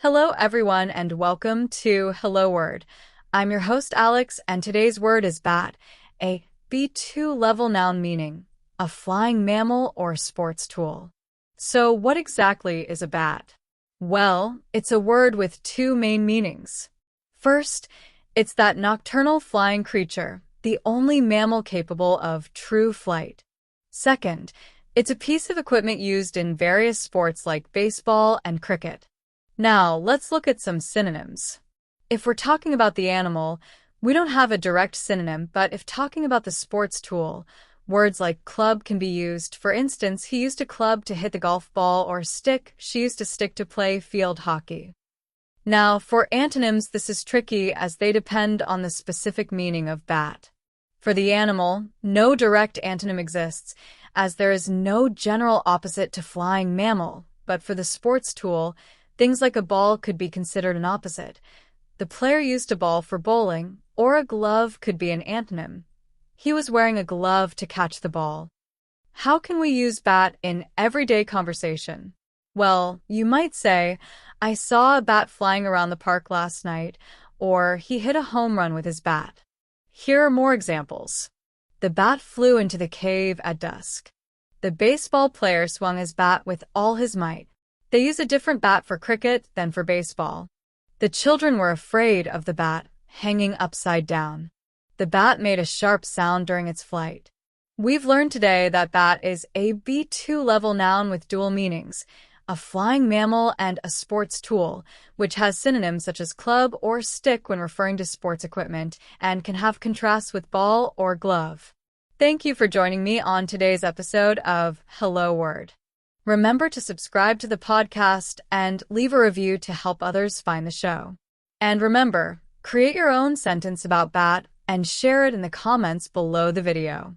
Hello, everyone, and welcome to Hello Word. I'm your host, Alex, and today's word is bat, a B2 level noun meaning a flying mammal or sports tool. So, what exactly is a bat? Well, it's a word with two main meanings. First, it's that nocturnal flying creature, the only mammal capable of true flight. Second, it's a piece of equipment used in various sports like baseball and cricket. Now, let's look at some synonyms. If we're talking about the animal, we don't have a direct synonym, but if talking about the sports tool, words like club can be used. For instance, he used a club to hit the golf ball, or stick, she used a stick to play field hockey. Now, for antonyms, this is tricky as they depend on the specific meaning of bat. For the animal, no direct antonym exists, as there is no general opposite to flying mammal, but for the sports tool, things like a ball could be considered an opposite. The player used a ball for bowling, or a glove could be an antonym. He was wearing a glove to catch the ball. How can we use bat in everyday conversation? Well, you might say, I saw a bat flying around the park last night, or he hit a home run with his bat. Here are more examples. The bat flew into the cave at dusk. The baseball player swung his bat with all his might. They use a different bat for cricket than for baseball. The children were afraid of the bat, hanging upside down. The bat made a sharp sound during its flight. We've learned today that bat is a B2 level noun with dual meanings, a flying mammal and a sports tool, which has synonyms such as club or stick when referring to sports equipment, and can have contrasts with ball or glove. Thank you for joining me on today's episode of Hello Word. Remember to subscribe to the podcast and leave a review to help others find the show. And remember, create your own sentence about bat and share it in the comments below the video.